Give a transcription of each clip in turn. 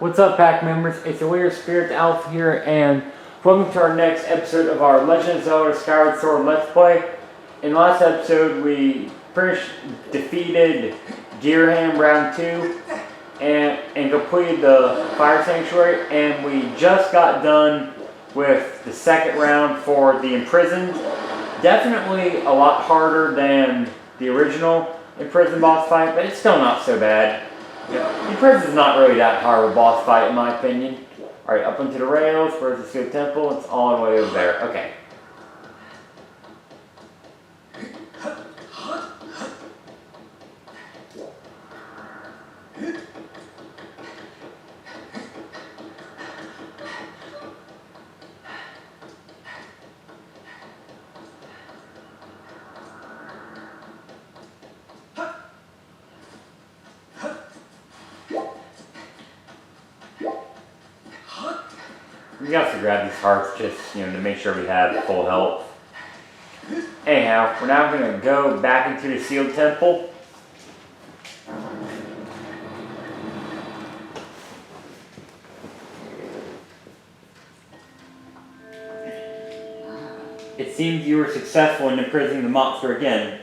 What's up, pack members? It's the Weird Spirit Alpha here, and welcome to our next episode of our Legend of Zelda Skyward Sword Let's Play. In the last episode, we defeated Gearham Round 2 and completed the Fire Sanctuary, and we just got done with the second round for the Imprisoned. Definitely a lot harder than the original Imprisoned boss fight, but it's still not so bad. Yeah, Imprisoned's not really that hard of a boss fight in my opinion. Alright, up into the rails. Where's the Seal Temple? It's all the way over there. Okay. We also grab these hearts just, to make sure we have full health. Anyhow, we're now going to go back into the Sealed Temple. It seems you were successful in imprisoning the monster again.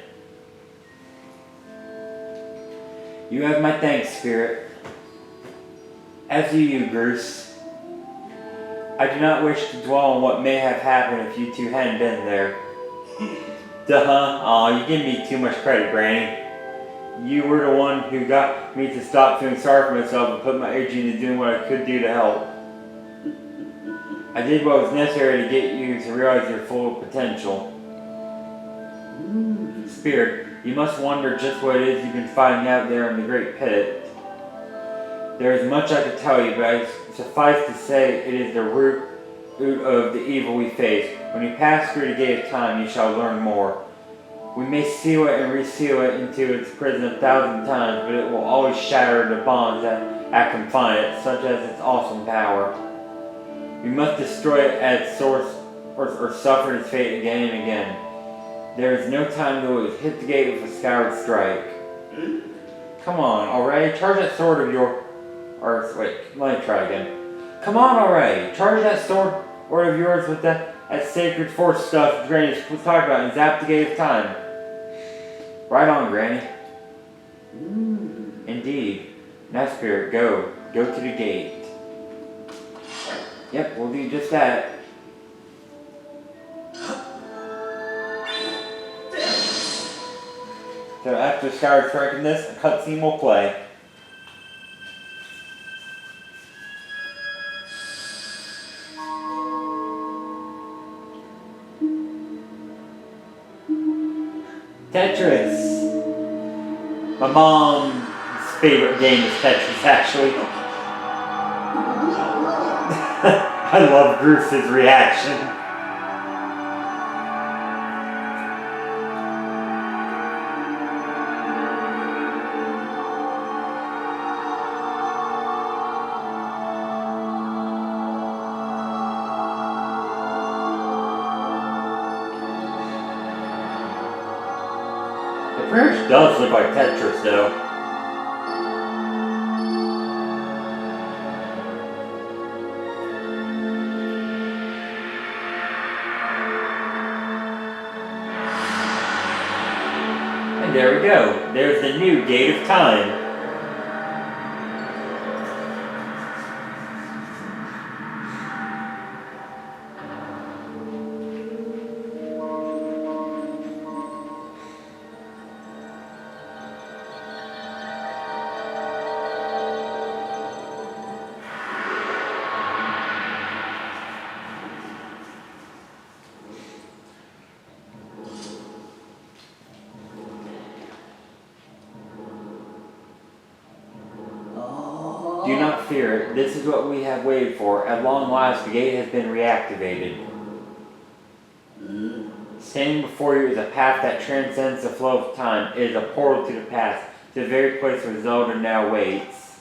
You have my thanks, Spirit. As do you, Bruce. I do not wish to dwell on what may have happened if you two hadn't been there. Duh. Aw, you give me too much credit, Granny. You were the one who got me to stop feeling sorry for myself and put my energy into doing what I could do to help. I did what was necessary to get you to realize your full potential. Spirit, you must wonder just what it is you've been finding out there in the Great Pit. There is much I could tell you, but I suffice to say it is the root of the evil we face. When you pass through the gate of time, you shall learn more. We may seal it and reseal it into its prison 1,000 times, but it will always shatter the bonds that confine it, such as its awesome power. We must destroy it at its source or suffer its fate again and again. There is no time to lose. Hit the gate with a Skyward Strike. Come on, already? Charge that sword of your... wait, let me try again. Come on already! Charge that sword of yours with that sacred force stuff Granny was talking about and zap the gate of time. Right on, Granny. Indeed. Now, Spirit, go. Go to the gate. Yep, we'll do just that. So after Skyward striking this, a cutscene will play. Tetris. My mom's favorite game is Tetris, actually. I love Bruce's reaction. The bridge does look like Tetris, though. And there we go. There's the new Gate of Time. Do not fear, this is what we have waited for. At long last, the gate has been reactivated. Standing before you is a path that transcends the flow of time. It is a portal to the past, to the very place where Zelda now waits.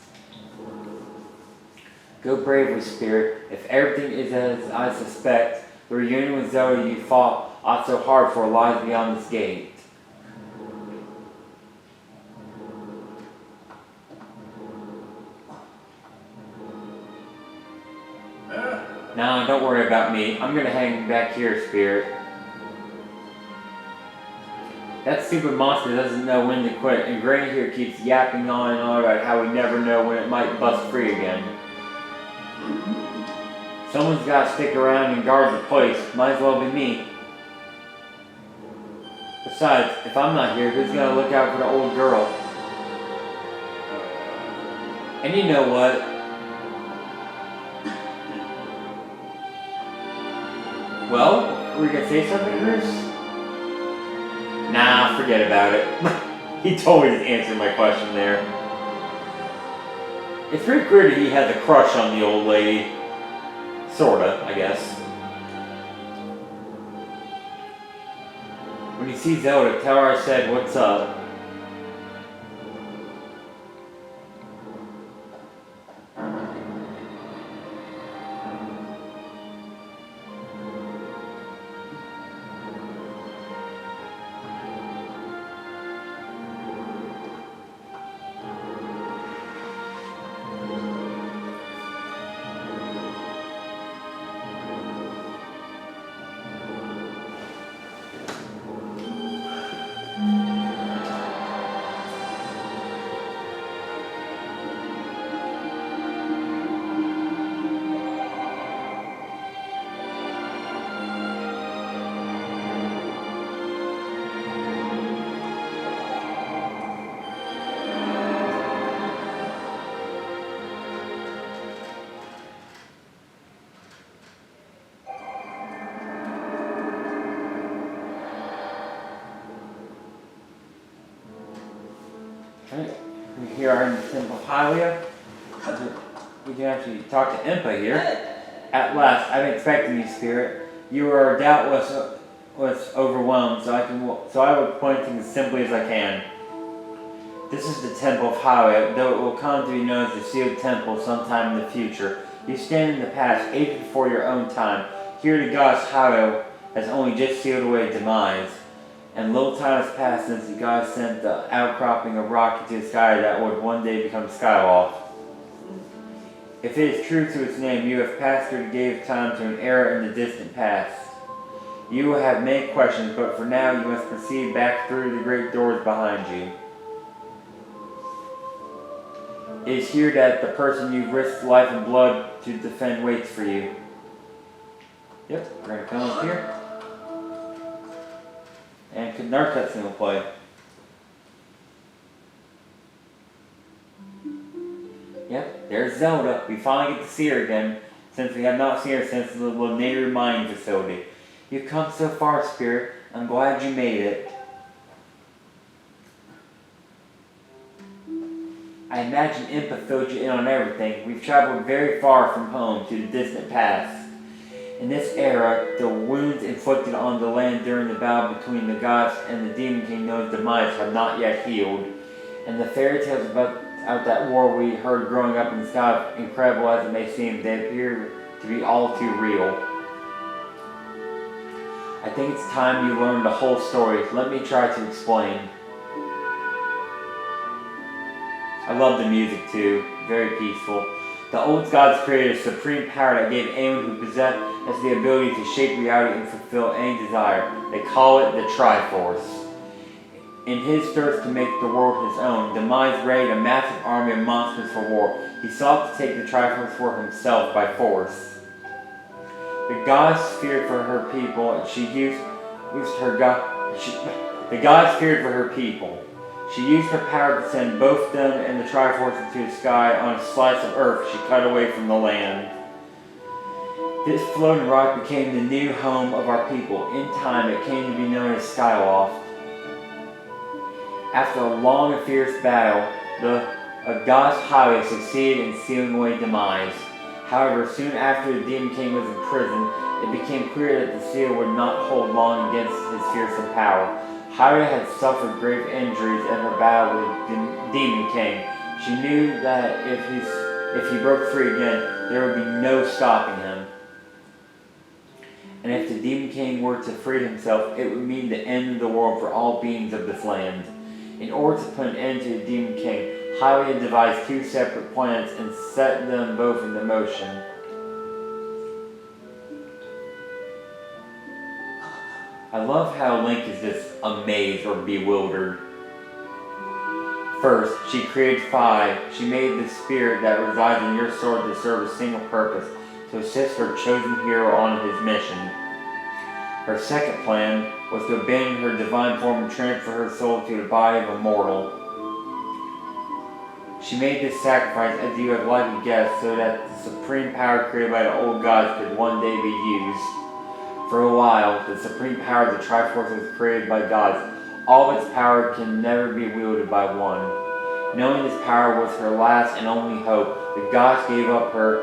Go bravely, Spirit. If everything is as I suspect, the reunion with Zelda you fought so hard for lies beyond this gate. Nah, don't worry about me. I'm gonna hang back here, Spirit. That stupid monster doesn't know when to quit, and Granny here keeps yapping on and on about how we never know when it might bust free again. Someone's gotta stick around and guard the place. Might as well be me. Besides, if I'm not here, who's gonna look out for the old girl? And you know what? Well, were you gonna say something, Bruce? Nah, forget about it. He totally just answered my question there. It's pretty clear that he has a crush on the old lady. Sorta, I guess. When you see Zelda, tell her I said, what's up? Alright, here are in the Temple of Hylia. We can actually talk to Impa here. At last, I've been expecting you, Spirit. You are doubtless was overwhelmed, so I will point things as simply as I can. This is the Temple of Hylia, though it will come to be known as the Sealed Temple sometime in the future. You stand in the past, ages before your own time. Here the goddess Hylia has only just sealed away demise. And little time has passed since the gods sent the outcropping of rock into the sky that would one day become Skyloft. If it is true to its name, you have passed through the gate of time to an era in the distant past. You will have many questions, but for now you must proceed back through the great doors behind you. It is here that the person you've risked life and blood to defend waits for you. Yep, we're going to come up here. And another cutscene will play. Yep, there's Zelda. We finally get to see her again, since we have not seen her since the Lunator mining facility. You've come so far, Spirit. I'm glad you made it. I imagine Impa filled you in on everything. We've traveled very far from home to the distant past. In this era, the wounds inflicted on the land during the battle between the gods and the Demon King known as demise have not yet healed. And the fairy tales about that war we heard growing up in the sky, incredible as it may seem, they appear to be all too real. I think it's time you learned the whole story. Let me try to explain. I love the music too, very peaceful. The old gods created a supreme power that gave anyone who possessed the ability to shape reality and fulfill any desire. They call it the Triforce. In his thirst to make the world his own, Demise raided a massive army of monsters for war. He sought to take the Triforce for himself by force. The goddess feared for her people, and she used her the goddess feared for her people. She used her power to send both them and the Triforce into the sky on a slice of earth she cut away from the land. This floating rock became the new home of our people. In time, it came to be known as Skyloft. After a long and fierce battle, the goddess Hylia succeeded in sealing away demise. However, soon after the Demon King was in prison, it became clear that the seal would not hold long against his fearsome power. Hylia had suffered grave injuries in her battle with the Demon King. She knew that if he broke free again, there would be no stopping him. And if the Demon King were to free himself, it would mean the end of the world for all beings of this land. In order to put an end to the Demon King, Hylia devised two separate plans and set them both into motion. I love how Link is just amazed or bewildered. First, she created Fi. She made the spirit that resides in your sword to serve a single purpose, to assist her chosen hero on his mission. Her second plan was to abandon her divine form and transfer her soul to the body of a mortal. She made this sacrifice, as you have likely guessed, so that the supreme power created by the old gods could one day be used. For a while, the supreme power of the Triforce was created by gods. All of its power can never be wielded by one. Knowing this power was her last and only hope, the gods gave up her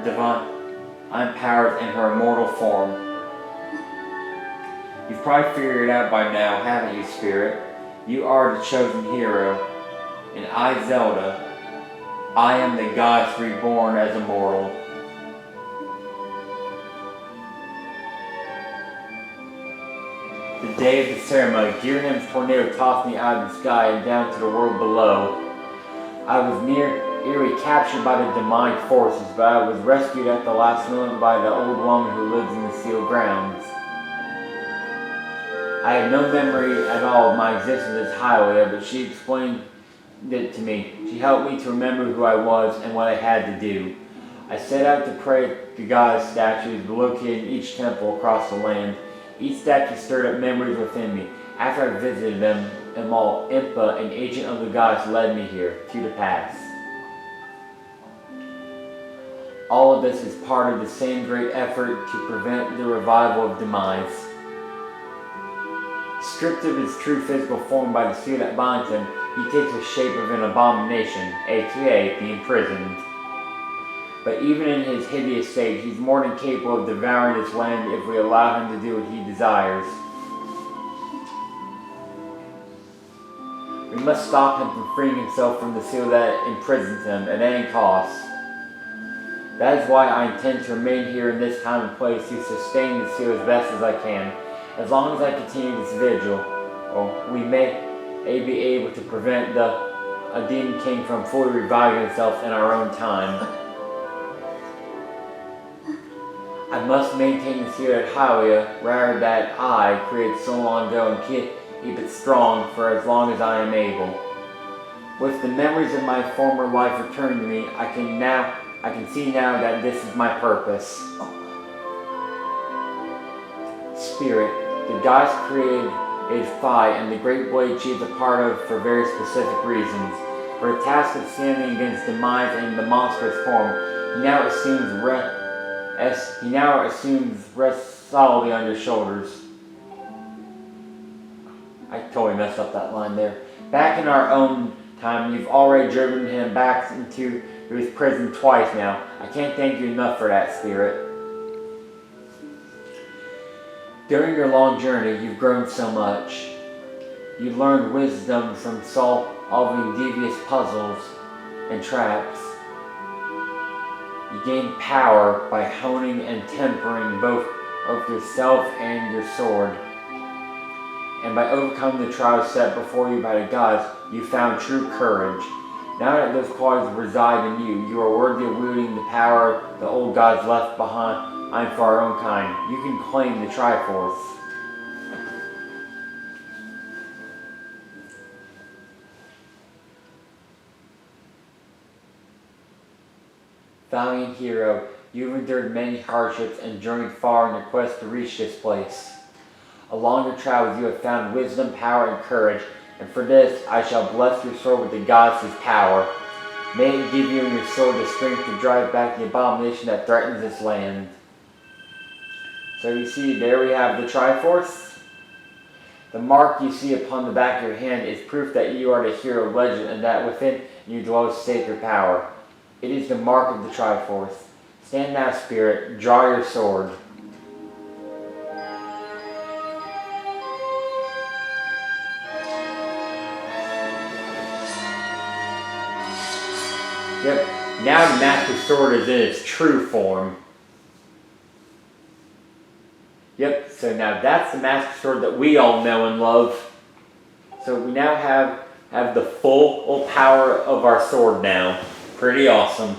divine powers and her immortal form. You've probably figured it out by now, haven't you, Spirit? You are the chosen hero. And I, Zelda, I am the goddess reborn as a mortal. The day of the ceremony, Girham's tornado tossed me out of the sky and down to the world below. I was nearly captured by the demonic forces, but I was rescued at the last moment by the old woman who lives in the sealed grounds. I had no memory at all of my existence as Hylia, but she explained it to me. She helped me to remember who I was and what I had to do. I set out to pray at the goddess statues located in each temple across the land. Each statue stirred up memories within me. After I visited them all, Impa, an agent of the goddess, led me here, to the past. All of this is part of the same great effort to prevent the revival of demise. Stripped of his true physical form by the seal that binds him, he takes the shape of an abomination, aka the imprisoned. But even in his hideous state, he's more than capable of devouring this land if we allow him to do what he desires. We must stop him from freeing himself from the seal that imprisons him at any cost. That is why I intend to remain here in this time and place to sustain the seal as best as I can. As long as I continue this vigil, we may be able to prevent a demon king from fully reviving himself in our own time. I must maintain this here at Hylia, rather that I created so long ago, and keep it strong for as long as I am able. With the memories of my former life returned to me, I can see now that this is my purpose. Spirit, the goddess created Fi and the great blade she is a part of for very specific reasons. For the task of standing against demise and the monstrous form, he now assumes rest solidly on your shoulders. I totally messed up that line there. Back in our own time, you've already driven him back into his prison twice now. I can't thank you enough for that, Spirit. During your long journey, you've grown so much. You learned wisdom from solving devious puzzles and traps. You gained power by honing and tempering both of yourself and your sword. And by overcoming the trials set before you by the gods, you found true courage. Now that those qualities reside in you, you are worthy of wielding the power the old gods left behind for our own kind. You can claim the Triforce. Valiant hero, you've endured many hardships and journeyed far in your quest to reach this place. Along your travels you have found wisdom, power, and courage, and for this I shall bless your sword with the goddess' power. May it give you and your sword the strength to drive back the abomination that threatens this land. So you see, there we have the Triforce. The mark you see upon the back of your hand is proof that you are the hero of legend and that within you dwells sacred power. It is the mark of the Triforce. Stand now, Spirit. Draw your sword. Yep. Now the Master Sword is in its true form. Yep. So now that's the Master Sword that we all know and love. So we now have the full power of our sword now. Pretty awesome.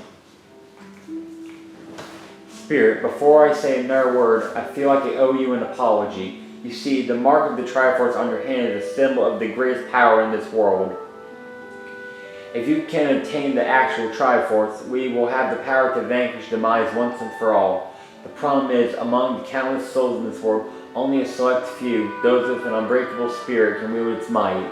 Spirit, before I say another word, I feel like I owe you an apology. You see, the mark of the Triforce on your hand is a symbol of the greatest power in this world. If you can obtain the actual Triforce, we will have the power to vanquish demise once and for all. The problem is, among the countless souls in this world, only a select few, those with an unbreakable spirit, can wield its might.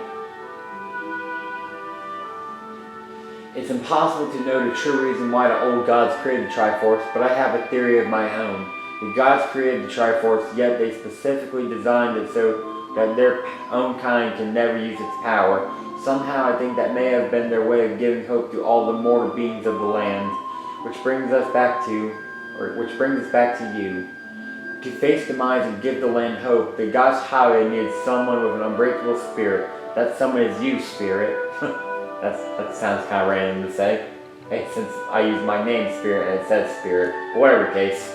It's impossible to know the true reason why the old gods created the Triforce, but I have a theory of my own. The gods created the Triforce, yet they specifically designed it so that their own kind can never use its power. Somehow I think that may have been their way of giving hope to all the mortal beings of the land, which brings us back to you. To face demise and give the land hope, the gods Howard needed someone with an unbreakable spirit. That someone is you, Spirit. That sounds kind of random to say. Hey, since I use my name, Spirit, and it says Spirit. Whatever the case.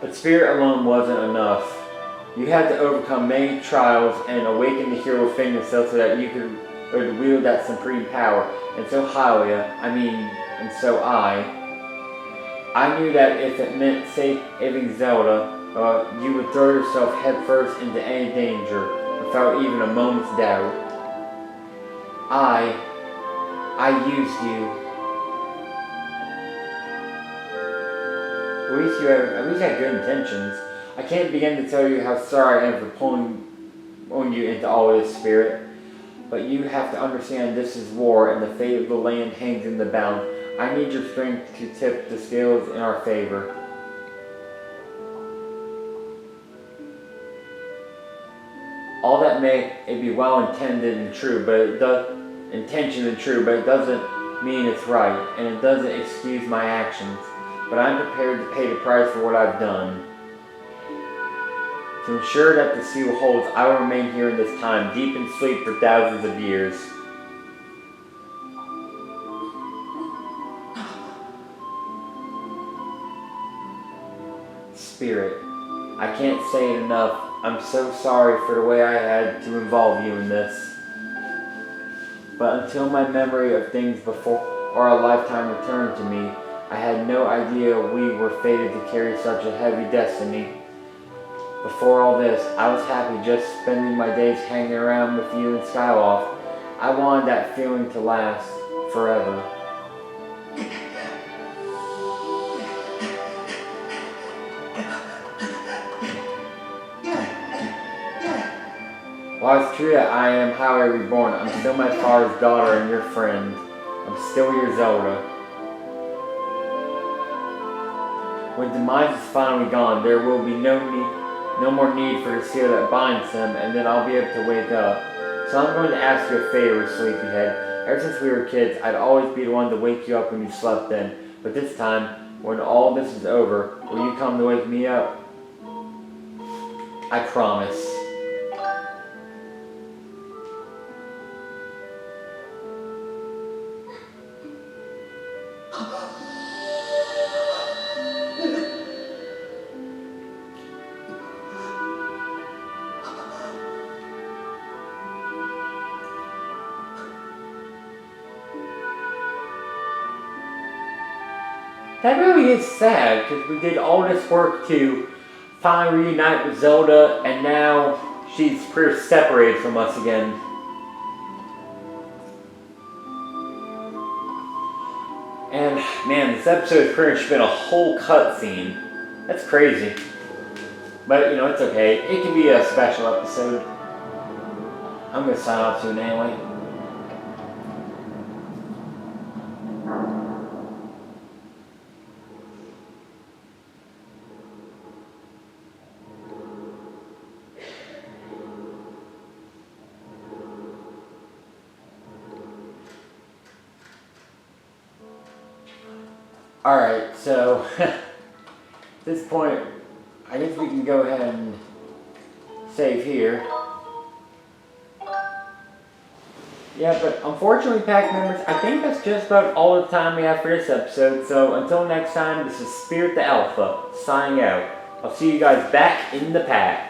But Spirit alone wasn't enough. You had to overcome many trials and awaken the hero within yourself so that you could wield that supreme power. And so I knew that if it meant saving Zelda, you would throw yourself headfirst into any danger without even a moment's doubt. I used you. At least you had good intentions. I can't begin to tell you how sorry I am for pulling you into all this, Spirit. But you have to understand this is war, and the fate of the land hangs in the balance. I need your strength to tip the scales in our favor. All that may be well intended and true, but it doesn't mean it's right, and it doesn't excuse my actions. But I'm prepared to pay the price for what I've done. To ensure that the seal holds, I will remain here in this time, deep in sleep for thousands of years. Spirit, I can't say it enough. I'm so sorry for the way I had to involve you in this. But until my memory of things before or a lifetime returned to me, I had no idea we were fated to carry such a heavy destiny. Before all this, I was happy just spending my days hanging around with you in Skyloft. I wanted that feeling to last forever. While it's true that I am Howard Reborn, I'm still my father's daughter and your friend. I'm still your Zelda. When demise is finally gone, there will be no more need for the seal that binds him, and then I'll be able to wake up. So I'm going to ask you a favor, Sleepyhead. Ever since we were kids, I'd always be the one to wake you up when you slept in. But this time, when all this is over, will you come to wake me up? I promise. That really is sad, because we did all this work to finally reunite with Zelda, and now she's pretty separated from us again. And man, this episode has pretty much been a whole cutscene. That's crazy. But you know, it's okay. It can be a special episode. I'm going to sign off soon anyway. Alright, so at this point, I guess we can go ahead and save here. Yeah, but unfortunately, pack members, I think that's just about all the time we have for this episode. So until next time, this is Spirit the Alpha, signing out. I'll see you guys back in the pack.